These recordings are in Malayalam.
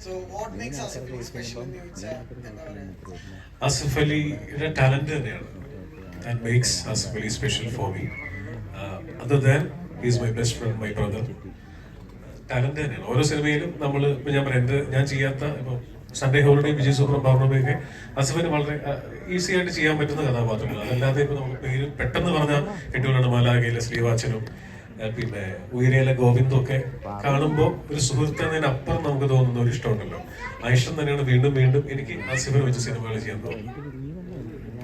So what makes Asif Ali special എന്ന് ചോദിച്ചാൽ എന്താ പറയുക? ആസിഫ് അലിയുടെ ടാലന്റ് തന്നെയാണ്. That makes Asif Ali special for me. Other than he is my best friend, my brother. Talent തന്നെയാണ്. ഓരോ സിനിമയിലും നമ്മൾ ഇപ്പൊ ഞാൻ പറയാം, ഞാൻ ചെയ്യാത്ത ഇപ്പൊ സൺഡേ ഹോളിഡേ, വിജയ് സൂപ്പറും പൗർണമിയൊക്കെ അസിഫിന് വളരെ ഈസി ആയിട്ട് ചെയ്യാൻ പറ്റുന്ന കഥാപാത്രങ്ങൾ. അതല്ലാതെ ഇപ്പൊ നമുക്ക് പേര് പെട്ടെന്ന് പറഞ്ഞാൽ കെട്ടുകൊണ്ടാണ് മാലാഖയിലെ ശ്രീവാച്ചനും പിന്നെ ഉയരയിലെ ഗോവിന്ദും ഒക്കെ കാണുമ്പോൾ ഒരു സുഹൃത്ത് എന്നതിനപ്പുറം നമുക്ക് തോന്നുന്ന ഒരു ഇഷ്ടമുണ്ടല്ലോ. ആ ഇഷ്ടം തന്നെയാണ് വീണ്ടും വീണ്ടും എനിക്ക് ആസിഫിനെ വെച്ച് സിനിമകൾ ചെയ്യാൻ തോന്നുന്നത്.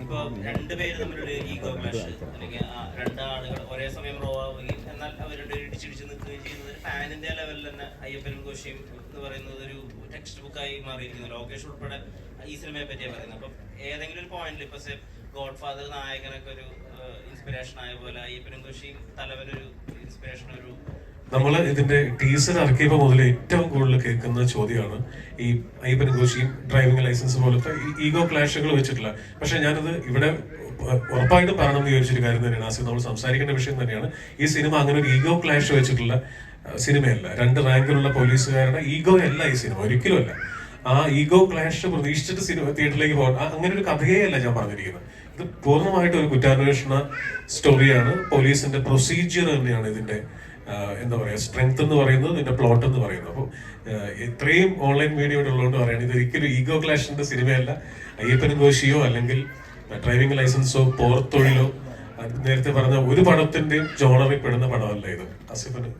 ഇപ്പൊ രണ്ടുപേര് തമ്മിലൊരു ഈഗോ ക്ലാഷ് അല്ലെങ്കിൽ രണ്ടാളുകൾ ഒരേ സമയം റോ ആവുകയും എന്നാൽ അവരുടെ ഇടിച്ചിടിച്ച് നിൽക്കുകയും ചെയ്യുന്നത് ഫാനിന്റെ ലെവലിൽ തന്നെ അയ്യപ്പനും കോശിയും എന്ന് പറയുന്നത് ഒരു ടെക്സ്റ്റ് ബുക്കായി മാറിയിരിക്കുന്നു. ലോകേഷ് ഉൾപ്പെടെ ഈ സിനിമയെ പറ്റിയാണ് പറയുന്നത്. അപ്പം ഏതെങ്കിലും ഒരു പോയിന്റിൽ ഇപ്പൊ ഗോഡ് ഫാദർ നായകനൊക്കെ ഒരു ഇൻസ്പിറേഷൻ ആയ പോലെ അയ്യപ്പനും കോശിയും തലവനൊരു ഇൻസ്പിറേഷൻ ഒരു നമ്മള് ഇതിന്റെ ടീസർ ഇറക്കിയപ്പോൾ മുതൽ ഏറ്റവും കൂടുതൽ കേൾക്കുന്ന ചോദ്യമാണ് ഈ അയ്യപ്പൻ കോശിയും ഡ്രൈവിംഗ് ലൈസൻസ് പോലത്തെ ഈഗോ ക്ലാഷുകൾ വെച്ചിട്ടില്ല. പക്ഷെ ഞാനത് ഇവിടെ ഉറപ്പായിട്ടും പറയണമെന്ന് വിചാരിച്ചൊരു കാര്യം തന്നെയാണ്. ആസിഫ് നമ്മൾ സംസാരിക്കേണ്ട വിഷയം തന്നെയാണ്. ഈ സിനിമ അങ്ങനെ ഒരു ഈഗോ ക്ലാഷ് വെച്ചിട്ടുള്ള സിനിമയല്ല. രണ്ട് റാങ്കിലുള്ള പോലീസുകാരുടെ ഈഗോ അല്ല ഈ സിനിമ, ഒരിക്കലും അല്ല. ആ ഈഗോ ക്ലാഷ് പ്രതീക്ഷിച്ചിട്ട് സിനിമ തിയേറ്ററിലേക്ക് പോകാൻ അങ്ങനെ ഒരു കഥയേ അല്ല ഞാൻ പറഞ്ഞിരിക്കുന്നത്. ഇത് പൂർണ്ണമായിട്ട് ഒരു കുറ്റാന്വേഷണ സ്റ്റോറിയാണ്. പോലീസിന്റെ പ്രൊസീജിയർ തന്നെയാണ് ഇതിന്റെ എന്താ പറയുക സ്ട്രെങ്ത് എന്ന് പറയുന്നത്, ഇതിന്റെ പ്ലോട്ട് എന്ന് പറയുന്നത്. അപ്പോൾ ഇത്രയും ഓൺലൈൻ മീഡിയ ഉള്ളതുകൊണ്ട് പറയുന്നത് ഇതൊരിക്കലും ഈഗോ ക്ലാഷിന്റെ സിനിമയല്ല. അയ്യപ്പനും കോശിയോ അല്ലെങ്കിൽ ഡ്രൈവിംഗ് ലൈസൻസോ പോർത്തൊഴിലോ നേരത്തെ പറഞ്ഞ ഒരു പടത്തിന്റെയും ജോണറിൽ പെടുന്ന പടമല്ല ഇത്. ആസിഫിന്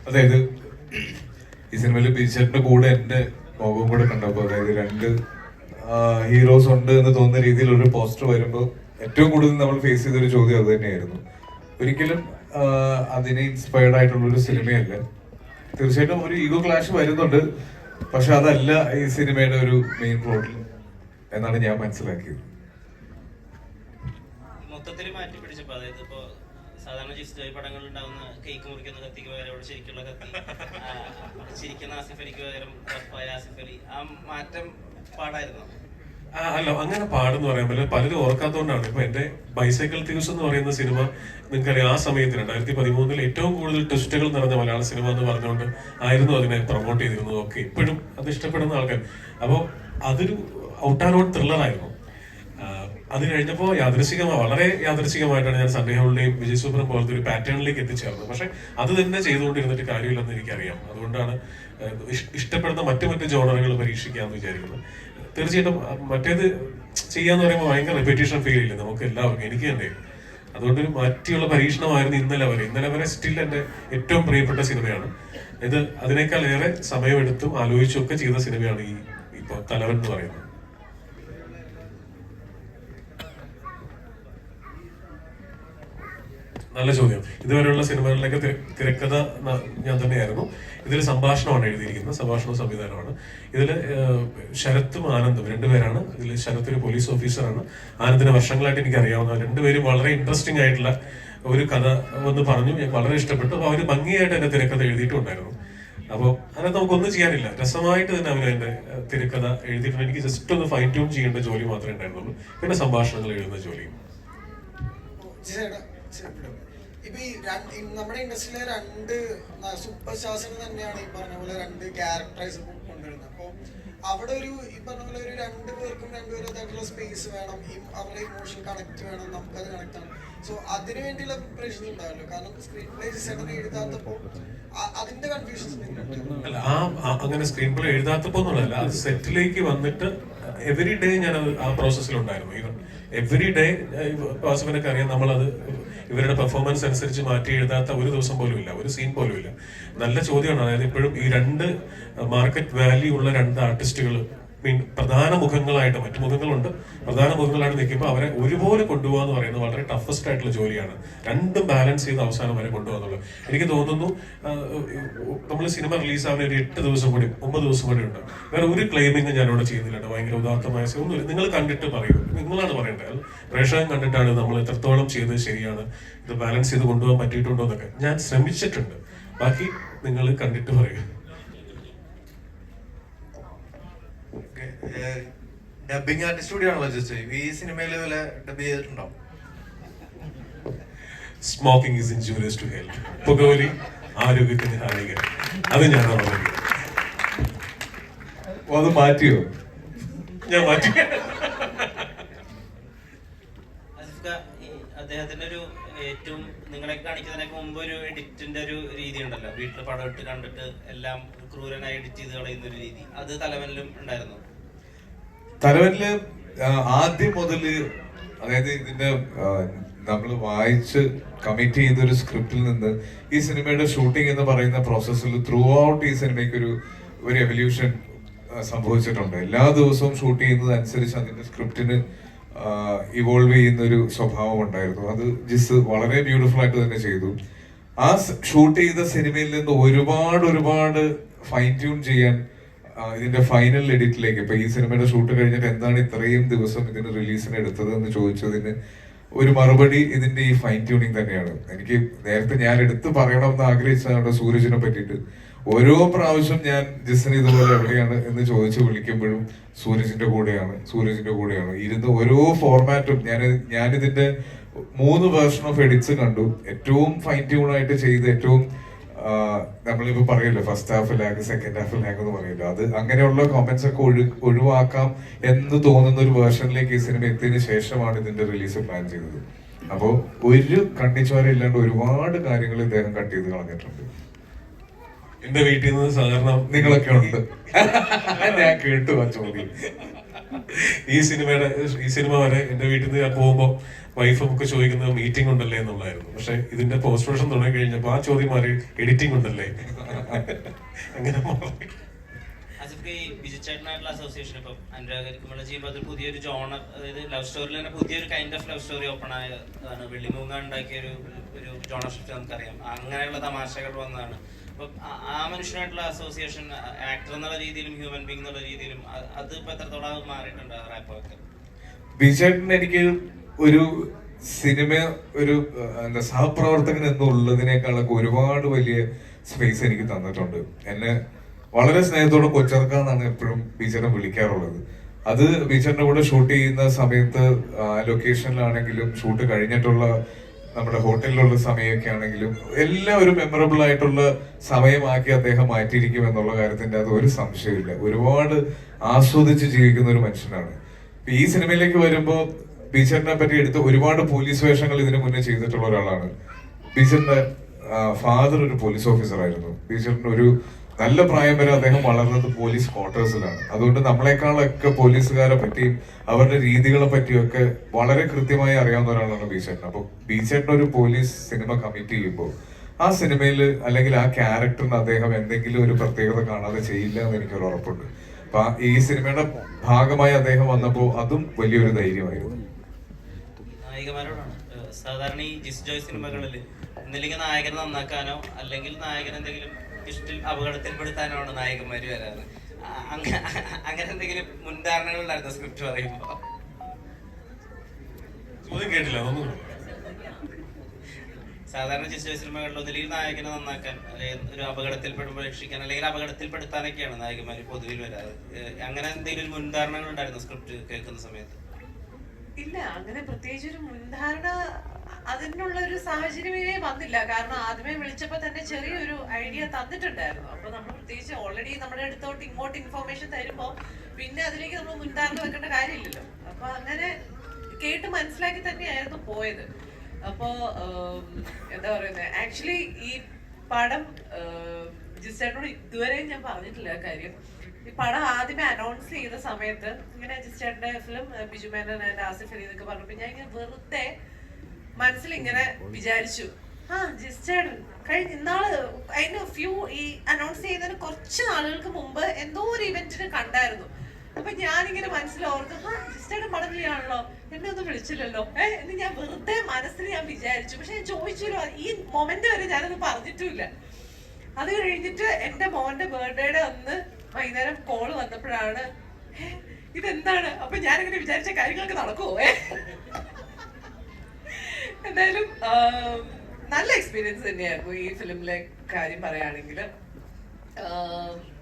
അതായത് ഈ സിനിമയിൽ ബിജുചേട്ടന്റെ കൂടെ എന്റെ മുഖവും കൂടെ കണ്ടപ്പോൾ, അതായത് രണ്ട് ഹീറോസ് ഉണ്ട് എന്ന് തോന്നുന്ന രീതിയിൽ ഒരു പോസ്റ്റർ വരുമ്പോൾ ഏറ്റവും കൂടുതൽ നമ്മൾ ഫേസ് ചെയ്തൊരു ചോദ്യം അത് തന്നെയായിരുന്നു. ഒരിക്കലും അതിനെ ഇൻസ്പയർഡ് ആയിട്ടുള്ള ഒരു സിനിമയല്ല. തീർച്ചയായിട്ടും ഒരു ഈഗോ ക്ലാഷ് വരുന്നുണ്ട്, പക്ഷെ അതല്ല ഈ സിനിമയുടെ ഒരു മെയിൻ പ്ലോട്ടിൽ എന്നാണ് ഞാൻ മനസ്സിലാക്കിയത്. മൊത്തത്തിൽ മാറ്റി പിടിച്ചപ്പോ, അതായത് ഇപ്പോ സാധാരണ ജിസ്റ്റോയ് പടങ്ങളിൽ ഉണ്ടാവുന്ന കേക്ക് മുറിക്കുന്ന കത്തിക്ക് പകരം അവിടെ ശരിക്കുള്ള കത്തി, ചിരിക്കുന്ന ആസിഫ് അലിക്ക് പകരം ആസിഫ് അലി, ആ മാറ്റം പാടായിരുന്നു. അല്ല, അങ്ങനെ പാടെന്ന് പറയാൻ പറ്റില്ല. പലരും ഓർക്കാത്തതുകൊണ്ടാണ്. ഇപ്പൊ എന്റെ ബൈസൈക്കിൾ തീവ്സ് എന്ന് പറയുന്ന സിനിമ നിങ്ങൾക്കറിയാം, ആ സമയത്ത് 2013 ഏറ്റവും കൂടുതൽ ട്വിസ്റ്റുകൾ നിറഞ്ഞ മലയാള സിനിമ എന്ന് പറഞ്ഞുകൊണ്ട് ആയിരുന്നു അതിനെ പ്രൊമോട്ട് ചെയ്തിരുന്നത്. ഒക്കെ ഇപ്പോഴും അത് ഇഷ്ടപ്പെടുന്ന ആൾക്കാർ. അപ്പോൾ അതൊരു ഔട്ട് ആൻഡ് ഔട്ട് ത്രില്ലറായിരുന്നു. അത് കഴിഞ്ഞപ്പോൾ വളരെ യാദൃശികമായിട്ടാണ് ഞാൻ സൺഡേ ഹോളിഡേയും വിജയ് സൂപ്പറും പോലത്തെ ഒരു പാറ്റേണിലേക്ക് എത്തിച്ചേർന്നത്. പക്ഷെ അത് തന്നെ ചെയ്തുകൊണ്ടിരുന്നിട്ട് കാര്യമില്ലെന്ന് എനിക്കറിയാം. അതുകൊണ്ടാണ് ഇഷ്ടപ്പെടുന്ന മറ്റു ജോണറുകൾ പരീക്ഷിക്കാമെന്ന് വിചാരിക്കുന്നത്. തീർച്ചയായിട്ടും മറ്റേത് ചെയ്യാന്ന് പറയുമ്പോൾ ഭയങ്കര റെപ്പിറ്റേഷൻ ഫീൽ ഇല്ല നമുക്ക് എല്ലാവർക്കും, എനിക്ക് തന്നെ. അതുകൊണ്ടൊരു മാറ്റിയുള്ള പരീക്ഷണമായിരുന്നു ഇന്നലെ വരെ സ്റ്റിൽ എന്റെ ഏറ്റവും പ്രിയപ്പെട്ട സിനിമയാണ് ഇത്. അതിനേക്കാൾ ഏറെ സമയമെടുത്തും ആലോചിച്ചും ഒക്കെ ചെയ്ത സിനിമയാണ് ഈ ഇപ്പൊ തലവൻ എന്ന് പറയുന്നത്. നല്ല ചോദ്യം. ഇതുവരെയുള്ള സിനിമകളിലൊക്കെ തിരക്കഥ ഞാൻ തന്നെയായിരുന്നു. ഇതിൽ സംഭാഷണമാണ് എഴുതിയിരിക്കുന്നത്, സംഭാഷണവും സംവിധാനമാണ്. ഇതിൽ ശരത്തും ആനന്ദും രണ്ടുപേരാണ്. ഇതിൽ ശരത്ത് ഒരു പോലീസ് ഓഫീസറാണ്, ആനന്ദിനെ വർഷങ്ങളായിട്ട് എനിക്ക് അറിയാവുന്ന. രണ്ടുപേരും വളരെ ഇൻട്രസ്റ്റിംഗ് ആയിട്ടുള്ള ഒരു കഥ എന്ന് പറഞ്ഞു. ഞാൻ വളരെ ഇഷ്ടപ്പെട്ടു. അപ്പോൾ അവർ ഭംഗിയായിട്ട് എന്റെ തിരക്കഥ എഴുതിയിട്ടുണ്ടായിരുന്നു. അപ്പോൾ അതിനകത്ത് നമുക്കൊന്നും ചെയ്യാനില്ല, രസമായിട്ട് തന്നെ അവർ എന്റെ തിരക്കഥ എഴുതിയിട്ടുണ്ട്. എനിക്ക് ജസ്റ്റ് ഒന്ന് ഫൈൻ ട്യൂൺ ചെയ്യേണ്ട ജോലി മാത്രമേ ഉണ്ടായിരുന്നുള്ളൂ, പിന്നെ സംഭാഷണങ്ങൾ എഴുതുന്ന ജോലിയും. ഇപ്പൊ ഈ നമ്മുടെ ഇൻഡസ്ട്രിയിലെ രണ്ട് സൂപ്പർ സ്റ്റാർസിന് തന്നെയാണ് ഈ പറഞ്ഞ പോലെ രണ്ട് ക്യാരക്ടറൈസ് കൊണ്ടുവരുന്നത്. അപ്പൊ അവിടെ ഒരു ഈ പറഞ്ഞ പോലെ ഒരു രണ്ടുപേരുടേതായിട്ടുള്ള സ്പേസ് വേണം, അവരുടെ ഇമോഷൻ കണക്ട് വേണം, നമുക്കത് കണക്ട് ആണ്. സോ അതിനു വേണ്ടിയുള്ള പ്രിപ്പറേഷൻ ഉണ്ടാവല്ലോ. കാരണം സ്ക്രീൻ പ്ലേ സെറ്റർ എഴുതാത്തപ്പോ അതിന്റെ കൺഫ്യൂഷൻസ് അല്ല, അങ്ങനെ സ്ക്രീൻ പ്ലേ എഴുതാത്തപ്പോ എന്നുള്ളതല്ല, അത് സെറ്റിലേക്ക് വന്നിട്ട് എവറി ഡേ ഞാൻ ആ പ്രോസസ്സിലുണ്ടായിരുന്നു. ഈവൻ എവറി ഡേ ആസിഫിനൊക്കെ അറിയാം, നമ്മളത് ഇവരുടെ പെർഫോമൻസ് അനുസരിച്ച് മാറ്റി എഴുതാത്ത ഒരു ദിവസം പോലും ഇല്ല, ഒരു സീൻ പോലും ഇല്ല. നല്ല ചോദ്യമാണ്. അതായത് ഇപ്പോഴും ഈ രണ്ട് മാർക്കറ്റ് വാല്യൂ ഉള്ള രണ്ട് ആർട്ടിസ്റ്റുകൾ പ്രധാന മുഖങ്ങളായിട്ട്, മറ്റു മുഖങ്ങളുണ്ട്, പ്രധാന മുഖങ്ങളായിട്ട് നിൽക്കുമ്പോൾ അവരെ ഒരുപോലെ കൊണ്ടുപോകാന്ന് പറയുന്നത് വളരെ ടഫസ്റ്റ് ആയിട്ടുള്ള ജോലിയാണ്. രണ്ടും ബാലൻസ് ചെയ്ത് അവസാനം വരെ കൊണ്ടുപോകാന്നുള്ളത്. എനിക്ക് തോന്നുന്നു നമ്മൾ സിനിമ റിലീസ് ആവുന്ന ഒരു 8 ദിവസം കൂടി 9 ദിവസം കൂടി ഉണ്ട്. വേറെ ഒരു ക്ലെയിമിങ് ഞാനിവിടെ ചെയ്യുന്നില്ല. ഭയങ്കര ഉദാത്തമായ ഒന്നുമില്ല. നിങ്ങൾ കണ്ടിട്ട് പറയൂ, നിങ്ങളാണ് പറയേണ്ടത്. പ്രേക്ഷകൻ കണ്ടിട്ടാണ് നമ്മൾ എത്രത്തോളം ചെയ്തത് ശരിയാണ്, ഇത് ബാലൻസ് ചെയ്ത് കൊണ്ടുപോകാൻ പറ്റിയിട്ടുണ്ടോ എന്നൊക്കെ. ഞാൻ ശ്രമിച്ചിട്ടുണ്ട്, ബാക്കി നിങ്ങൾ കണ്ടിട്ട് പറയൂ. ഡബിങ് ആർട്ടിസ്റ്റ് കൂടിയാണല്ലോ ജസ്റ്റ്. ഈ സിനിമയിൽ വല്ല ഡബ് ചെയ്തിട്ടുണ്ടോ? Smoking is injurious to health. പുകവലി ആരോഗ്യത്തിന് ഹാനികരം. അത് ഞാൻ പറഞ്ഞത്. അപ്പൊ അത് മാറ്റിയോ? ഞാൻ മാറ്റി. ആസിഫ്ക്ക, ഈ അദ്ദേഹത്തിന്റെ ഒരു ഏറ്റവും നിങ്ങളെ കാണിക്കുന്നതിനൊക്കെ മുമ്പ് ഒരു എഡിറ്റിന്റെ ഒരു രീതി ഉണ്ടല്ലോ, വീട്ടിൽ പടം ഇട്ട് കണ്ടിട്ട് എല്ലാം ക്രൂരനായി എഡിറ്റ് ചെയ്ത് കളയുന്ന ഒരു രീതി, അത് തലവനിലും ഉണ്ടായിരുന്നു. തലവനില് ആദ്യം മുതല്, അതായത് ഇതിന്റെ നമ്മൾ വായിച്ച് കമ്മിറ്റ് ചെയ്തൊരു സ്ക്രിപ്റ്റിൽ നിന്ന് ഈ സിനിമയുടെ ഷൂട്ടിംഗ് എന്ന് പറയുന്ന പ്രോസസ്സിൽ ത്രൂ ഔട്ട് ഈ സിനിമയ്ക്ക് ഒരു എവല്യൂഷൻ സംഭവിച്ചിട്ടുണ്ട്. എല്ലാ ദിവസവും ഷൂട്ട് ചെയ്യുന്നത് അനുസരിച്ച് അതിന്റെ സ്ക്രിപ്റ്റിന് ഇവോൾവ് ചെയ്യുന്ന ഒരു സ്വഭാവം ഉണ്ടായിരുന്നു. അത് ജിസ് വളരെ ബ്യൂട്ടിഫുൾ ആയിട്ട് തന്നെ ചെയ്തു. ആ ഷൂട്ട് ചെയ്ത സിനിമയിൽ നിന്ന് ഒരുപാട് ഫൈൻ ട്യൂൺ ചെയ്യാൻ ഇതിന്റെ ഫൈനൽ എഡിറ്റിലേക്ക്, ഇപ്പൊ ഈ സിനിമയുടെ ഷൂട്ട് കഴിഞ്ഞിട്ട് എന്താണ് ഇത്രയും ദിവസം ഇതിന് റിലീസിന് എടുത്തത് എന്ന് ചോദിച്ചതിന് ഒരു മറുപടി ഇതിന്റെ ഈ ഫൈൻ ട്യൂണിങ് തന്നെയാണ്. എനിക്ക് നേരത്തെ ഞാൻ എടുത്ത് പറയണമെന്ന് ആഗ്രഹിച്ചതാണ് സൂരജിനെ പറ്റിയിട്ട്. ഓരോ പ്രാവശ്യം ഞാൻ ജിസിന് ഇതുപോലെ എവിടെയാണ് എന്ന് ചോദിച്ച് വിളിക്കുമ്പോഴും സൂരജിന്റെ കൂടെയാണ് ഇരുന്ന് ഓരോ ഫോർമാറ്റും ഞാനിതിന്റെ 3 വേർഷൻ ഓഫ് എഡിറ്റ്സ് കണ്ടു. ഏറ്റവും ഫൈൻ ട്യൂൺ ആയിട്ട് ചെയ്ത് ഏറ്റവും നമ്മളിപ്പോ പറയല്ലോ first half lag second half lag എന്ന് പറയല്ലോ, അത് അങ്ങനെയുള്ള കോമന്റ്സ് ഒക്കെ ഒഴിവാക്കാം എന്ന് തോന്നുന്ന ഒരു വേർഷനിലേക്ക് ഈ സിനിമ എത്തിയതിനു ശേഷമാണ് ഇതിന്റെ റിലീസ് പ്ലാൻ ചെയ്തത്. അപ്പോ ഒരു കണ്ണിച്ചോര ഇല്ലാണ്ട് ഒരുപാട് കാര്യങ്ങൾ ഇദ്ദേഹം കട്ട് ചെയ്ത് കളഞ്ഞിട്ടുണ്ട്. എന്റെ വീട്ടിൽ നിന്ന് സാധാരണ നിങ്ങളൊക്കെ ഉണ്ട്. ഞാൻ കേട്ടു ആ ചോദ്യം. ഈ സിനിമ വരെ എന്റെ വീട്ടിൽ നിന്ന് ഞാൻ പോകുമ്പോ വൈഫും ഒക്കെ ചോദിക്കുന്നത് മീറ്റിംഗ് ഉണ്ടല്ലേ എന്നുള്ളായിരുന്നു. പക്ഷെ ഇതിന്റെ പോസ്റ്റ് പ്രൊഡക്ഷൻ തുടങ്ങി കഴിഞ്ഞപ്പോ ആ ചോദ്യം മാറി എഡിറ്റിംഗ് ഉണ്ടല്ലേ. അങ്ങനെ ആസിഫ്ക്ക, ഈ ബിജു ചേട്ടനായിട്ടുള്ള അസോസിയേഷൻ ഇപ്പം അനുരാഗ് കുമള ചെയ്യുമ്പോൾ അതൊരു പുതിയൊരു ജോണർ, അതായത് ലവ് സ്റ്റോറിൽ തന്നെ പുതിയൊരു kind of love story open ആയതാണ്. വെള്ളിമൂങ്ങ ഉണ്ടാക്കിയ ഒരു ജോണർ ഷിഫ്റ്റ് നമുക്കറിയാം. അങ്ങനെയുള്ള തമാശകൾ വന്നതാണ്. അപ്പം ആ മനുഷ്യനായിട്ടുള്ള അസോസിയേഷൻ ആക്ടർ എന്നുള്ള രീതിയിലും ഹ്യൂമൻ ബീങ് എന്നുള്ള രീതിയിലും അത് ഇപ്പൊ എത്രത്തോളം മാറിയിട്ടുണ്ട് റാപ്പൊക്കെ? ബിജേട്ടൻ എനിക്ക് ഒരു സിനിമ ഒരു എന്താ സഹപ്രവർത്തകൻ എന്നുള്ളതിനേക്കാളൊക്കെ ഒരുപാട് വലിയ സ്പേസ് എനിക്ക് തന്നിട്ടുണ്ട്. എന്നെ വളരെ സ്നേഹത്തോടെ കൊച്ചർക്കാന്നാണ് എപ്പോഴും ബിജേട്ടൻ വിളിക്കാറുള്ളത്. അത് ബിജേട്ടന്റെ കൂടെ ഷൂട്ട് ചെയ്യുന്ന സമയത്ത് ലൊക്കേഷനിലാണെങ്കിലും ഷൂട്ട് കഴിഞ്ഞിട്ടുള്ള നമ്മുടെ ഹോട്ടലിലുള്ള സമയമൊക്കെ ആണെങ്കിലും എല്ലാം ഒരു മെമ്മറബിൾ ആയിട്ടുള്ള സമയമാക്കി അദ്ദേഹം മാറ്റിയിരിക്കും എന്നുള്ള കാര്യത്തിന്റെ അത് ഒരു സംശയമില്ല. ഒരുപാട് ആസ്വദിച്ച് ജീവിക്കുന്ന ഒരു മനുഷ്യനാണ്. ഈ സിനിമയിലേക്ക് വരുമ്പോ ബീച്ചറിനെ പറ്റി എടുത്ത് ഒരുപാട് പോലീസ് വേഷങ്ങൾ ഇതിനു മുന്നേ ചെയ്തിട്ടുള്ള ഒരാളാണ്. ബീച്ചറിന്റെ ഫാദർ ഒരു പോലീസ് ഓഫീസർ ആയിരുന്നു. ബീച്ചറിന്റെ ഒരു നല്ല പ്രായം വരെ അദ്ദേഹം വളർന്നത് പോലീസ് ക്വാർട്ടേഴ്സിലാണ്. അതുകൊണ്ട് നമ്മളെക്കാളൊക്കെ പോലീസുകാരെ പറ്റിയും അവരുടെ രീതികളെ പറ്റിയൊക്കെ വളരെ കൃത്യമായി അറിയാവുന്ന ഒരാളാണ് ബീച്ചേട്ടൻ. അപ്പൊ ബീച്ചേട്ടൻ ഒരു പോലീസ് സിനിമ കമ്മിറ്റ് ചെയ്യുമ്പോൾ ആ സിനിമയിൽ അല്ലെങ്കിൽ ആ ക്യാരക്ടറിന് അദ്ദേഹം എന്തെങ്കിലും ഒരു പ്രത്യേകത കാണാതെ ചെയ്യില്ല എന്ന് എനിക്കൊരു ഉറപ്പുണ്ട്. അപ്പൊ ഈ സിനിമയുടെ ഭാഗമായി അദ്ദേഹം വന്നപ്പോൾ അതും വലിയൊരു ധൈര്യമായിരുന്നു. നായികമാരോടാണ് സാധാരണ ഈ ജിസ് ജോയ് സിനിമകളിൽ ഒന്നില്ലെങ്കിൽ നായകനെ നന്നാക്കാനോ അല്ലെങ്കിൽ നായകൻ എന്തെങ്കിലും ഇഷ്ടത്തിൽ അപകടത്തിൽപ്പെടുത്താനോ ആണ് നായകന്മാര് വരാറ്. അങ്ങനെ എന്തെങ്കിലും മുൻധാരണകൾ ഉണ്ടായിരുന്നു സ്ക്രിപ്റ്റ് പറയുമ്പോ? ചോദ്യം കേട്ടില്ല. സാധാരണ ജിസ് ജോയ് സിനിമകളിൽ ഒന്നില്ലെങ്കിൽ നായകനെ നന്നാക്കാൻ, അല്ലെങ്കിൽ ഒരു അപകടത്തിൽപ്പെടുമ്പോൾ രക്ഷിക്കാൻ, അല്ലെങ്കിൽ അപകടത്തിൽപ്പെടുത്താനൊക്കെയാണ് നായകന്മാര് പൊതുവിൽ വരാറ്. അങ്ങനെ എന്തെങ്കിലും മുൻധാരണകൾ ഉണ്ടായിരുന്നു സ്ക്രിപ്റ്റ് കേൾക്കുന്ന സമയത്ത്? ഇല്ല, അങ്ങനെ പ്രത്യേകിച്ച് ഒരു മുൻധാരണ അതിനുള്ള ഒരു സാഹചര്യമേ വന്നില്ല. കാരണം ആദ്യമേ വിളിച്ചപ്പോ തന്നെ ചെറിയൊരു ഐഡിയ തന്നിട്ടുണ്ടായിരുന്നു. അപ്പൊ നമ്മൾ പ്രത്യേകിച്ച് ഓൾറെഡി നമ്മുടെ അടുത്തോട്ട് ഇങ്ങോട്ട് ഇൻഫോർമേഷൻ തരുമ്പോ പിന്നെ അതിലേക്ക് നമ്മൾ മുൻധാരണ വെക്കേണ്ട കാര്യമില്ലല്ലോ. അപ്പൊ അങ്ങനെ കേട്ട് മനസ്സിലാക്കി തന്നെയായിരുന്നു പോയത്. അപ്പോ എന്താ പറയുന്നത്, ആക്ച്വലി ഈ പടം ജിസ്റ്റേട്ടനോട് ഇതുവരെയും ഞാൻ പറഞ്ഞിട്ടില്ല കാര്യം. ഈ പടം ആദ്യമേ അനൗൺസ് ചെയ്ത സമയത്ത് ഇങ്ങനെ ജിസ്റ്റേട്ടന്റെ ഫിലിം ബിജു മേനോൻ ആൻഡ് ആസിഫ് അലി എന്നൊക്കെ പറഞ്ഞപ്പോ ഞാൻ ഇങ്ങനെ വെറുതെ മനസ്സിൽ ഇങ്ങനെ വിചാരിച്ചു, ജിസ്റ്റേട്ടൻ കഴിഞ്ഞ ഇന്നാള് അതിന് ഈ അനൗൺസ് ചെയ്യുന്നതിന് കുറച്ച് നാളുകൾക്ക് മുമ്പ് എന്തോ ഒരു ഇവന്റിന് കണ്ടായിരുന്നു. അപ്പൊ ഞാനിങ്ങനെ മനസ്സിലോർത്ത് ജിസ്റ്റേട്ടൻ പടം ചെയ്യാണല്ലോ, എന്നെ ഒന്നും വിളിച്ചില്ലല്ലോ എന്ന് ഞാൻ വെറുതെ മനസ്സിൽ ഞാൻ വിചാരിച്ചു. പക്ഷെ ഞാൻ ചോദിച്ചല്ലോ, ഈ മൊമെന്റ് വരെ ഞാനത് പറഞ്ഞിട്ടുമില്ല. അത് കഴിഞ്ഞിട്ട് എന്റെ മോന്റെ ബർത്ത്ഡേയുടെ അന്ന് വൈകുന്നേരം കോള് വന്നപ്പോഴാണ് ഇതെന്താണ്. അപ്പൊ ഞാനിങ്ങനെ വിചാരിച്ച കാര്യങ്ങളൊക്കെ നടക്കുമോ? എന്തായാലും നല്ല എക്സ്പീരിയൻസ് തന്നെയായിരുന്നു ഈ ഫിലിമിലെ കാര്യം പറയുകയാണെങ്കിൽ.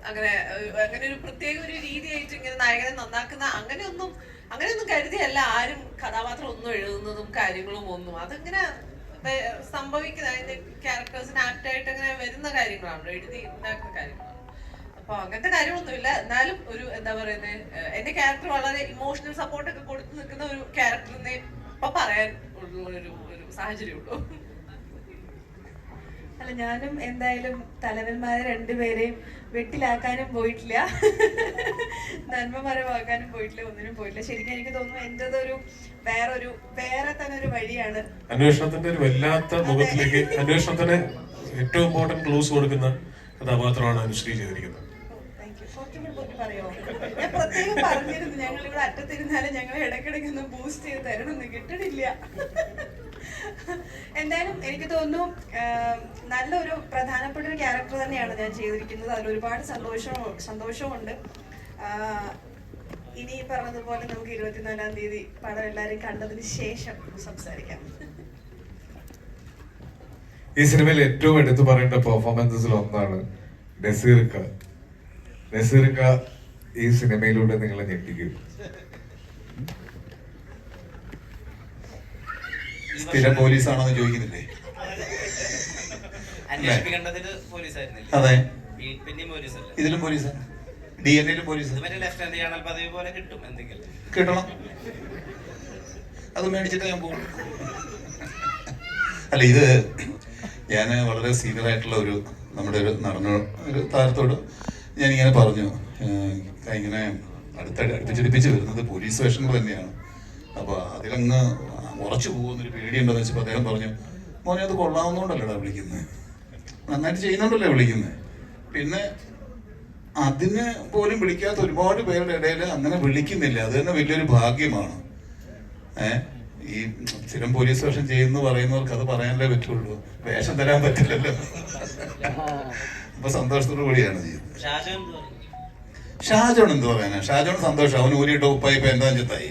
അങ്ങനെ ഒരു പ്രത്യേക ഒരു രീതിയായിട്ട് ഇങ്ങനെ നായകനെ നന്നാക്കുന്ന അങ്ങനെയൊന്നും കരുതിയല്ല ആരും കഥാപാത്രം ഒന്നും എഴുതുന്നതും കാര്യങ്ങളും ഒന്നും. അതിങ്ങനെ സംഭവിക്കുന്ന അതിന്റെ ക്യാരക്ടേഴ്സിന് ആപ്റ്റായിട്ട് അങ്ങനെ വരുന്ന കാര്യങ്ങളാണല്ലോ, എഴുതി ഉണ്ടാക്കുന്ന കാര്യങ്ങളാണ്. അപ്പൊ അപ്പൊ അങ്ങനത്തെ കാര്യമൊന്നുമില്ല. എന്നാലും ഒരു എന്താ പറയുന്നത്, എന്റെ ക്യാരക്ടർ വളരെ ഇമോഷണൽ സപ്പോർട്ട് ഒക്കെ കൊടുത്തു നിൽക്കുന്ന ഒരു ക്യാരക്ടറിനെ ഇപ്പൊ പറയാൻ ഒരു സാഹചര്യമുള്ളൂ. അല്ല, ഞാനും എന്തായാലും തലവന്മാരെ രണ്ടുപേരെയും വെട്ടിലാക്കാനും പോയിട്ടില്ല, നന്മ മറവാക്കാനും പോയിട്ടില്ല, ഒന്നിനും പോയിട്ടില്ല. ശരിക്കും എനിക്ക് തോന്നുന്നു എന്റേതൊരു വേറെ തന്നെ ഒരു വഴിയാണ്. അന്വേഷണത്തിന്റെ ഒരു വല്ലാത്ത മുഖത്തിലേക്ക് അന്വേഷണത്തിന് ഏറ്റവും ഇമ്പോർട്ടന്റ് ക്ലൂസ് കൊടുക്കുന്ന കഥാപാത്രമാണ് അനുശ്രീ ചെയ്തിരിക്കുന്നത്. പറയോ, ഞാൻ പ്രത്യേകം പറഞ്ഞിരുന്നു ഞങ്ങൾ ഇവിടെ അറ്റത്തിരുന്നാലും ഞങ്ങൾ ഇടയ്ക്കിടയ്ക്ക് ഒന്ന് ബൂസ്റ്റ് ചെയ്ത് തരണമെന്ന്, കിട്ടണില്ല. എന്തായാലും എനിക്ക് തോന്നുന്നു നല്ലൊരു പ്രധാനപ്പെട്ട ഒരു ക്യാരക്ടർ തന്നെയാണ് ഞാൻ ചെയ്തിരിക്കുന്നത്. അതിൽ ഒരുപാട് സന്തോഷമുണ്ട്. ഇനി പറഞ്ഞതുപോലെ നമുക്ക് 24-ാം തീയതി പടം എല്ലാവരും കണ്ടതിന് ശേഷം സംസാരിക്കാം. ഈ സിനിമയിൽ ഏറ്റവും എടുത്തു പറയേണ്ട പെർഫോമൻസസിൽ ഒന്നാണ് നസീർക്ക. നസീർക്ക ഈ സിനിമയിലൂടെ നിങ്ങളെ ഞെട്ടിക്കും. സ്ഥിരം പോലീസാണെന്ന് ചോദിക്കുന്നില്ലേ? അന്വേഷിപ്പിക്കേണ്ടതില് പോലീസായിരുന്നില്ല. അതെ, പിന്നെയും പോലീസല്ല, ഇതിലും പോലീസാണ്, DNA-ലും പോലീസ്. ഇതുവരെ ലെഫ്റ്റനന്റ് ജനറൽ പദവി പോലെ കിട്ടും എന്തെങ്കിലും. കിട്ടണം, അത് മേടിച്ചിട്ട് ഞാൻ പോകും. അല്ല, ഇത് ഞാൻ വളരെ സീനിയർ ആയിട്ടുള്ള നമ്മുടെ ഒരു നടന്ന ഒരു താരത്തോട് ഞാനിങ്ങനെ പറഞ്ഞു, ഇങ്ങനെ അടുപ്പിച്ചടുപ്പിച്ച് വരുന്നത് പോലീസ് സ്റ്റേഷനുകൾ തന്നെയാണ്, അപ്പോൾ അതിലങ്ങ് ഉറച്ചു പോകുന്നൊരു പേടിയുണ്ടെന്ന് വെച്ചപ്പോൾ അദ്ദേഹം പറഞ്ഞു, മോനെ അത് കൊള്ളാവുന്നതുകൊണ്ടല്ലടാ വിളിക്കുന്നത്, നന്നായിട്ട് ചെയ്യുന്നുണ്ടല്ലേ വിളിക്കുന്നത്. പിന്നെ അതിന് പോലും വിളിക്കാത്ത ഒരുപാട് പേരുടെ ഇടയിൽ അങ്ങനെ വിളിക്കുന്നില്ല, അത് തന്നെ വലിയൊരു ഭാഗ്യമാണ്. ഈ സ്ഥിരം പോലീസ് സ്റ്റേഷൻ ചെയ്യുന്നു പറയുന്നവർക്ക് അത് പറയാനല്ലേ പറ്റുള്ളൂ, വേഷം തരാൻ പറ്റില്ലല്ലോ. അപ്പൊ സന്തോഷത്തോടു കൂടിയാണ് ചെയ്യുന്നത്. ഷാജോൺ എന്ത് പറയാനാ, ഷാജോൺ സന്തോഷം, അവൻ ഊരിയിട്ട് ഉപ്പായി ഇപ്പൊ എന്താ ചെത്തായി.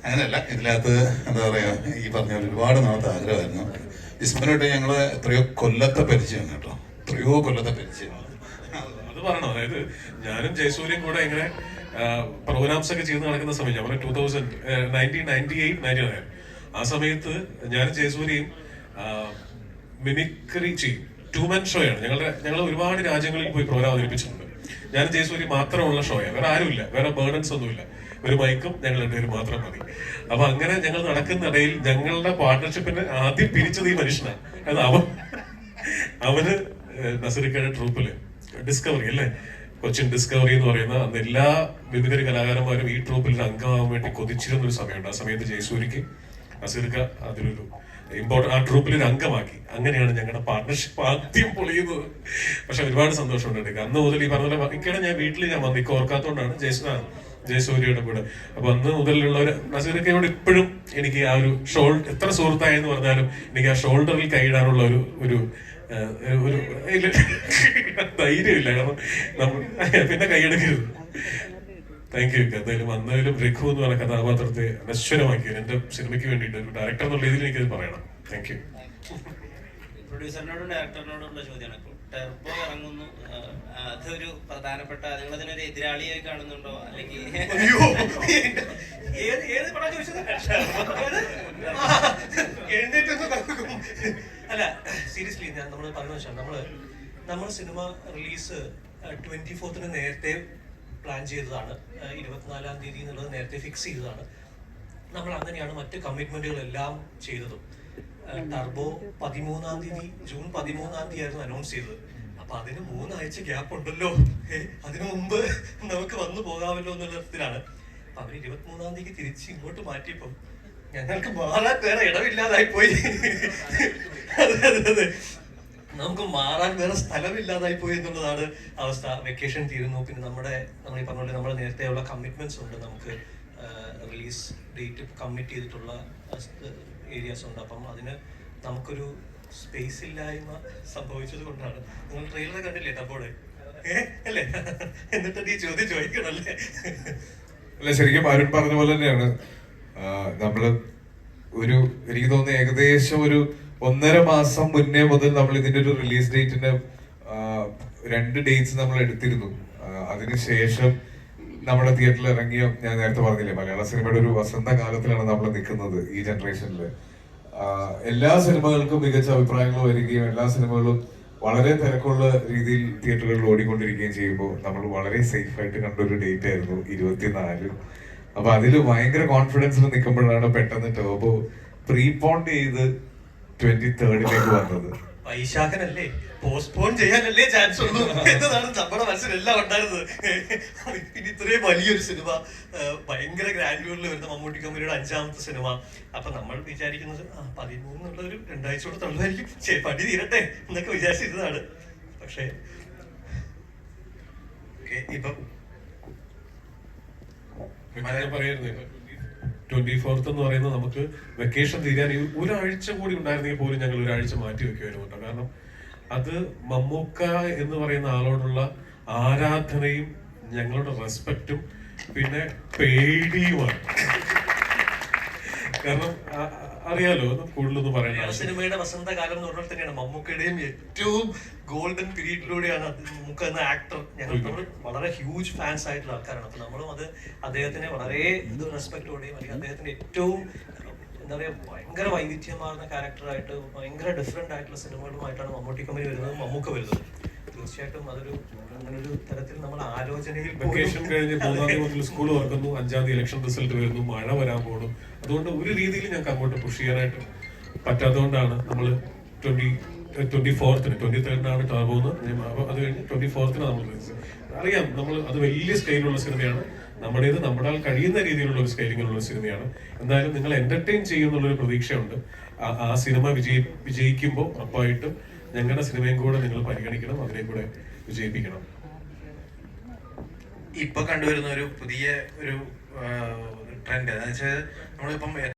അങ്ങനെയല്ല, ഇതിനകത്ത് എന്താ പറയാ, ഈ പറഞ്ഞ ഒരുപാട് നാളത്തെ ആഗ്രഹമായിരുന്നു. വിസ്മനോട്ട് ഞങ്ങള് എത്രയോ കൊല്ലത്തെ പരിചയമാണ് കേട്ടോ, എത്രയോ കൊല്ലത്തെ പരിചയമാണ്. അത് പറയണോ, അതായത് ഞാനും ജയസൂര്യയും കൂടെ ഇങ്ങനെ പ്രോഗ്രാംസ് ഒക്കെ ചെയ്ത് നടക്കുന്ന സമയം, നമ്മുടെ 1998-99 ആ സമയത്ത് ഞാനും ജയസൂര്യയും മിമിക്രി ചെയ്യും. 2-man ഷോയാണ്. ഞങ്ങൾ ഒരുപാട് രാജ്യങ്ങളിൽ പോയി പ്രോഗ്രാം അവതരിപ്പിച്ചിട്ടുണ്ട്. ഞാനും ജയസൂര്യ മാത്രമുള്ള ഷോയാണ്, വേറെ ആരുമില്ല, വേറെ ബേർഡൻസ് ഒന്നുമില്ല, ഒരു മൈക്കും ഞങ്ങൾ രണ്ടുപേരും മാത്രം മതി. അപ്പൊ അങ്ങനെ ഞങ്ങൾ നടക്കുന്നിടയിൽ ഞങ്ങളുടെ പാർട്ണർഷിപ്പിന് ആദ്യം പിരിച്ചത് ഈ മനുഷ്യനാണ്. അത് അവന് നസീർക്കയുടെ ട്രൂപ്പില് ഡിസ്കവറി അല്ലേ, കൊച്ചിൻ ഡിസ്കവറി എന്ന് പറയുന്ന അന്ന് എല്ലാ മിമിക്രി കലാകാരന്മാരും ഈ ട്രൂപ്പിൽ ഒരു അംഗമാകാൻ വേണ്ടി കൊതിച്ചിരുന്ന ഒരു സമയമുണ്ട്. ആ സമയത്ത് ജയസൂര്യക്ക് നസീർക്ക അതിലൊരു ഇമ്പോർട്ടൻ്റ്, ആ ട്രൂപ്പിൽ ഒരു അംഗമാക്കി. അങ്ങനെയാണ് ഞങ്ങളുടെ പാർട്ണർഷിപ്പ് ആദ്യം പൊളിയുന്നത്. പക്ഷെ ഒരുപാട് സന്തോഷമുണ്ട്. അന്ന് മുതൽ ഈ പറഞ്ഞ ഇക്കടെ ഞാൻ വീട്ടിൽ വന്നു, ഇക്ക ഓർക്കാത്തോണ്ടാണ് ജയസൂര്യയുടെ കൂടെ. അപ്പൊ അന്ന് മുതലുള്ള ഒരു നസീർക്കയോട് ഇപ്പോഴും എനിക്ക് ആ ഒരു എത്ര സുഹൃത്തായെന്ന് പറഞ്ഞാലും എനിക്ക് ആ ഷോൾഡറിൽ കൈയിടാനുള്ള ഒരു ധൈര്യമില്ല. കാരണം പിന്നെ കൈയെടുക്കരുത്. Thank you. എന്തായാലും വന്നതിലും രഘു എന്ന് പറഞ്ഞ കഥാപാത്രത്തെ നശ്വരമാക്കിയത് എന്റെ സിനിമയ്ക്ക് വേണ്ടിയിട്ട് ഒരു ഡയറക്ടർ എന്നുള്ള രീതിയിൽ എനിക്കത് പറയണം. Thank you. പ്രൊഡ്യൂസറിനോടും ഡയറക്ടറിനോടുള്ള ചോദ്യമാണ്. ഇപ്പോൾ ടെർബോ ഇറങ്ങുന്നു, അതൊരു പ്രധാനപ്പെട്ട, നിങ്ങൾ അതിനൊരു എതിരാളിയായി കാണുന്നുണ്ടോ, അല്ലെങ്കിൽ അല്ല, സീരിയസ്ലി നമ്മൾ പറഞ്ഞു വെച്ചാൽ നമ്മൾ സിനിമ റിലീസ് 24th നേരത്തെ പ്ലാൻ ചെയ്തതാണ്. 24-ാം തീയതി എന്നുള്ളത് നേരത്തെ ഫിക്സ് ചെയ്തതാണ്. നമ്മൾ അങ്ങനെയാണ് മറ്റ് കമ്മിറ്റ്മെന്റുകളെല്ലാം ചെയ്തതും. ടർബോ 13-ാം തീയതി, ജൂൺ 13-ാം തീയതി ആയിരുന്നു അനൗൺസ് ചെയ്തത്. അപ്പൊ അതിന് 3 ആഴ്ച ഗ്യാപ്പ് ഉണ്ടല്ലോ, അതിനു മുമ്പ് നമുക്ക് വന്നു പോകാമല്ലോ എന്നുള്ള അർത്ഥത്തിലാണ്. അപ്പൊ അവര് 23-ാം തീയതി തിരിച്ച് ഇങ്ങോട്ട് മാറ്റിയപ്പം ഞങ്ങൾക്ക് മാറാൻ വേറെ ഇടമില്ലാതായി പോയി. അതെ, നമുക്ക് മാറാൻ വേറെ സ്ഥലമില്ലാതായി പോയി എന്നുള്ളതാണ് അവസ്ഥ. വെക്കേഷൻ തീരുന്നു, പിന്നെ നമ്മൾ ഈ പറഞ്ഞ പോലെ നമ്മൾ നേരത്തെയുള്ള കമ്മിറ്റ്മെന്റ്സ് ഉണ്ട്, നമുക്ക് റിലീസ് ഡേറ്റ് കമ്മിറ്റ് ചെയ്തിട്ടുള്ള ഏരിയാസ് ഉണ്ട്. അപ്പം അതിന് നമുക്കൊരു സ്പേസ് ഇല്ലായ്മ സംഭവിച്ചത് കൊണ്ടാണ്. നിങ്ങൾ ട്രെയിലർ കണ്ടില്ലേ ടർബോയുടെ? അല്ലേ? എന്നിട്ട് ഈ ചോദ്യം ചോദിക്കണല്ലേ? അല്ല, ശരിക്കും അരുൺ പറഞ്ഞ പോലെ തന്നെയാണ്. നമ്മള് എനിക്ക് തോന്നുന്നു ഏകദേശം ഒരു 1.5 മാസം മുന്നേ മുതൽ നമ്മൾ ഇതിന്റെ ഒരു റിലീസ് ഡേറ്റിന്റെ 2 ഡേറ്റ്സ് നമ്മൾ എടുത്തിരുന്നു. അതിനുശേഷം നമ്മുടെ തിയേറ്ററിൽ ഇറങ്ങിയ, ഞാൻ നേരത്തെ പറഞ്ഞില്ലേ, മലയാള സിനിമയുടെ ഒരു വസന്തകാലത്തിലാണ് നമ്മൾ നിൽക്കുന്നത് ഈ ജനറേഷനിൽ. എല്ലാ സിനിമകൾക്കും മികച്ച അഭിപ്രായങ്ങൾ വരികയും എല്ലാ സിനിമകളും വളരെ തിരക്കുള്ള രീതിയിൽ തിയേറ്ററുകളിൽ ഓടിക്കൊണ്ടിരിക്കുകയും ചെയ്യുമ്പോൾ നമ്മൾ വളരെ സേഫ് ആയിട്ട് കണ്ട ഒരു ഡേറ്റ് ആയിരുന്നു 24. അപ്പൊ അതിൽ ഭയങ്കര കോൺഫിഡൻസിൽ നിൽക്കുമ്പോഴാണ് പെട്ടെന്ന് ടർബോ പ്രീപോണ്ട് ചെയ്ത് 23rd വന്നത്. വൈശാഖനല്ലേ, പോസ്റ്റ്പോൺ ചെയ്യാനല്ലേ ചാൻസ് ഉള്ളൂ എന്നതാണ് നമ്മുടെ മനസ്സിലെല്ലാം ഉണ്ടായിരുന്നത്. പിന്നെ ഇത്രയും വലിയൊരു സിനിമ, ഭയങ്കര ഗ്രാൻഡ്യൂറിൽ വരുന്ന മമ്മൂട്ടി കമ്പനിയുടെ 5ാമത്തെ സിനിമ. അപ്പൊ നമ്മൾ വിചാരിക്കുന്നത് 13 ഒരു 2 ആഴ്ച കൂടെ തള്ളുമായിരിക്കും, പണി തീരട്ടെ എന്നൊക്കെ വിചാരിച്ചിരുന്നതാണ്. പക്ഷേ ഇപ്പൊ പറയായിരുന്നു 24th എന്ന് പറയുന്നത് നമുക്ക് വെക്കേഷൻ തീരാൻ ഒരാഴ്ച കൂടി ഉണ്ടായിരുന്നെങ്കിൽ പോലും ഞങ്ങൾ ഒരാഴ്ച മാറ്റി വെക്കുമായിരുന്നു കേട്ടോ. കാരണം അത് മമ്മൂക്ക എന്ന് പറയുന്ന ആളോടുള്ള ആരാധനയും ഞങ്ങളുടെ റെസ്പെക്റ്റും പിന്നെ പേടിയുമാണ്. കാരണം അറിയാലോ, കൂടുതലൊന്നും പറയണ്ട. സിനിമയുടെ വസന്തകാലം എന്ന് പറഞ്ഞാൽ തന്നെയാണ് മമ്മൂക്കയുടെയും ഏറ്റവും ഗോൾഡൻ പീരീഡിലൂടെയാണ് മമ്മൂക്ക എന്ന ആക്ടർ. നമ്മൾ വളരെ ഹ്യൂജ് ഫാൻസ് ആയിട്ടുള്ള ആൾക്കാരാണ്. അപ്പൊ നമ്മളും അദ്ദേഹത്തിനെ വളരെ റെസ്പെക്റ്റോടെയും അല്ലെങ്കിൽ അദ്ദേഹത്തിന്റെ ഏറ്റവും എന്താ പറയുക ഭയങ്കര വൈവിധ്യമാർന്ന ക്യാരക്ടറായിട്ട് ഭയങ്കര ഡിഫറെന്റ് ആയിട്ടുള്ള സിനിമകളുമായിട്ടാണ് മമ്മൂട്ടി കമ്പനി വരുന്നത്, മമ്മൂക്ക വരുന്നത്. തീർച്ചയായിട്ടും അങ്ങനൊരു തരത്തിൽ നമ്മൾ ആലോചനയിൽ വെക്കേഷൻ കഴിഞ്ഞ് 3-ാം തീയതി മുതൽ സ്കൂൾ തുറക്കുന്നു, 5-ാം തീയതി ഇലക്ഷൻ റിസൾട്ട് വരുന്നു, മഴ വരാൻ പോകുന്നു. അതുകൊണ്ട് ഒരു രീതിയിൽ ഞങ്ങൾക്ക് അങ്ങോട്ട് പുഷ് ചെയ്യാനായിട്ട് പറ്റാത്തതുകൊണ്ടാണ് നമ്മൾ 24th 23rd ടർബോന്ന്. അത് കഴിഞ്ഞ് 24th നമ്മൾ അറിയാം, നമ്മൾ അത് വലിയ സ്കെയിലുള്ള സിനിമയാണ്. നമ്മുടെ കഴിയുന്ന രീതിയിലുള്ള ഒരു സ്കെയിലിങ്ങിലുള്ള സിനിമയാണ്. എന്തായാലും നിങ്ങൾ എന്റർടൈൻ ചെയ്യുന്നുള്ളൊരു പ്രതീക്ഷയുണ്ട്. ആ സിനിമ വിജയിക്കുമ്പോൾ ഉറപ്പായിട്ടും ഞങ്ങളുടെ സിനിമയും കൂടെ നിങ്ങൾ പരിഗണിക്കണം, അതിനെ കൂടെ വിജയിപ്പിക്കണം. ഇപ്പൊ കണ്ടുവരുന്ന ഒരു പുതിയ ഒരു ട്രെൻഡ് എന്ന് വെച്ചാൽ നമ്മളിപ്പം